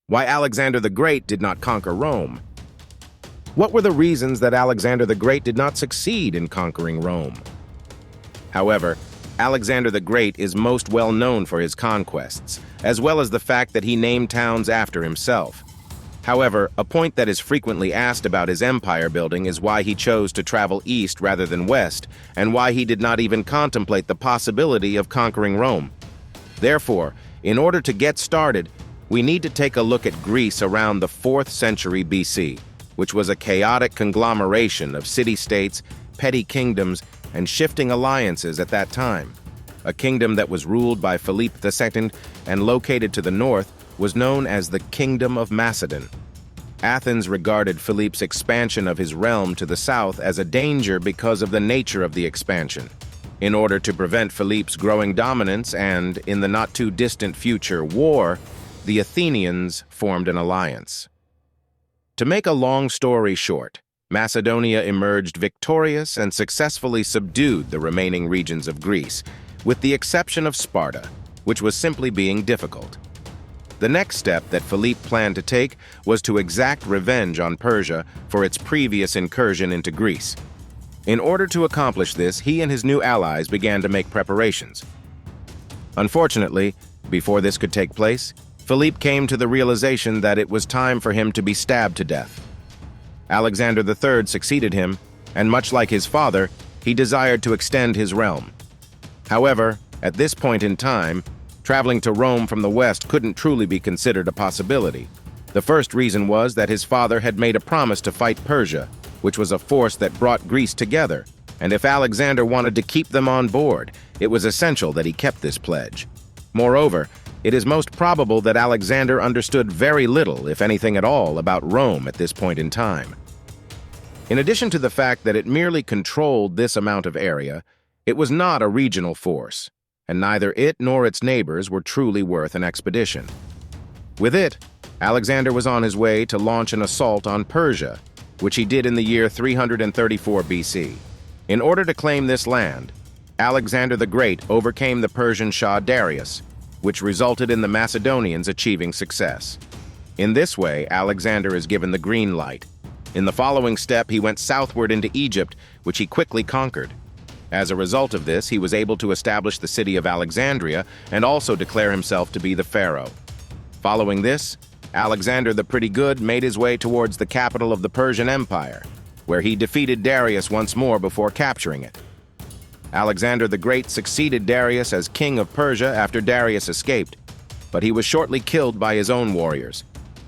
Why Alexander the Great did not conquer Rome. What were the reasons that Alexander the Great did not succeed in conquering Rome? However, Alexander the Great is most well known for his conquests, as well as the fact that he named towns after himself. However, a point that is frequently asked about his empire building is why he chose to travel east rather than west, and why he did not even contemplate the possibility of conquering Rome. Therefore, in order to get started, we need to take a look at Greece around the 4th century BC, which was a chaotic conglomeration of city-states, petty kingdoms, and shifting alliances at that time. A kingdom that was ruled by Philip II and located to the north was known as the Kingdom of Macedon. Athens regarded Philip's expansion of his realm to the south as a danger because of the nature of the expansion. In order to prevent Philip's growing dominance and, in the not-too-distant future, war, the Athenians formed an alliance. To make a long story short, Macedonia emerged victorious and successfully subdued the remaining regions of Greece, with the exception of Sparta, which was simply being difficult. The next step that Philip planned to take was to exact revenge on Persia for its previous incursion into Greece. In order to accomplish this, he and his new allies began to make preparations. Unfortunately, before this could take place, Philip came to the realization that it was time for him to be stabbed to death. Alexander III succeeded him, and much like his father, he desired to extend his realm. However, at this point in time, traveling to Rome from the west couldn't truly be considered a possibility. The first reason was that his father had made a promise to fight Persia, which was a force that brought Greece together, and if Alexander wanted to keep them on board, it was essential that he kept this pledge. Moreover, it is most probable that Alexander understood very little, if anything at all, about Rome at this point in time. In addition to the fact that it merely controlled this amount of area, it was not a regional force, and neither it nor its neighbors were truly worth an expedition. With it, Alexander was on his way to launch an assault on Persia, which he did in the year 334 BC. In order to claim this land, Alexander the Great overcame the Persian Shah Darius, which resulted in the Macedonians achieving success. In this way, Alexander is given the green light. In the following step, he went southward into Egypt, which he quickly conquered. As a result of this, he was able to establish the city of Alexandria and also declare himself to be the pharaoh. Following this, Alexander the Pretty Good made his way towards the capital of the Persian Empire, where he defeated Darius once more before capturing it. Alexander the Great succeeded Darius as king of Persia after Darius escaped, but he was shortly killed by his own warriors.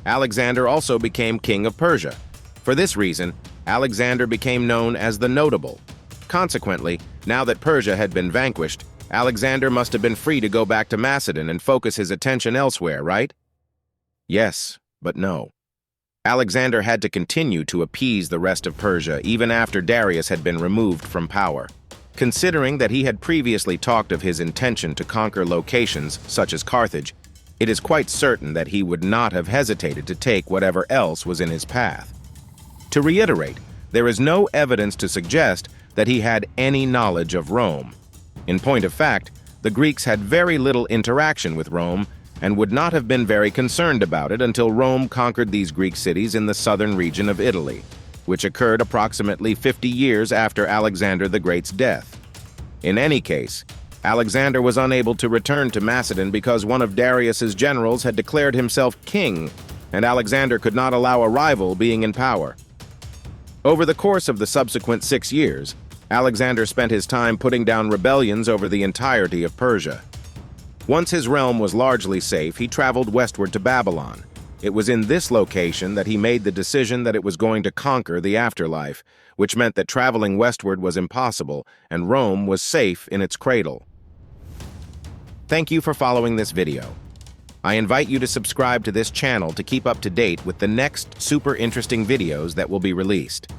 Alexander also became king of Persia. For this reason, Alexander became known as the Notable. Consequently, now that Persia had been vanquished, Alexander must have been free to go back to Macedon and focus his attention elsewhere, right? Yes, but no. Alexander had to continue to appease the rest of Persia even after Darius had been removed from power. Considering that he had previously talked of his intention to conquer locations such as Carthage, it is quite certain that he would not have hesitated to take whatever else was in his path. To reiterate, there is no evidence to suggest that he had any knowledge of Rome. In point of fact, the Greeks had very little interaction with Rome and would not have been very concerned about it until Rome conquered these Greek cities in the southern region of Italy, which occurred approximately 50 years after Alexander the Great's death. In any case, Alexander was unable to return to Macedon because one of Darius's generals had declared himself king, and Alexander could not allow a rival being in power. Over the course of the subsequent 6 years, Alexander spent his time putting down rebellions over the entirety of Persia. Once his realm was largely safe, he traveled westward to Babylon. It was in this location that he made the decision that it was going to conquer the afterlife, which meant that traveling westward was impossible, and Rome was safe in its cradle. Thank you for following this video. I invite you to subscribe to this channel to keep up to date with the next super interesting videos that will be released.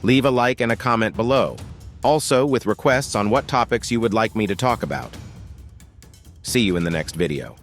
Leave a like and a comment below, also with requests on what topics you would like me to talk about. See you in the next video.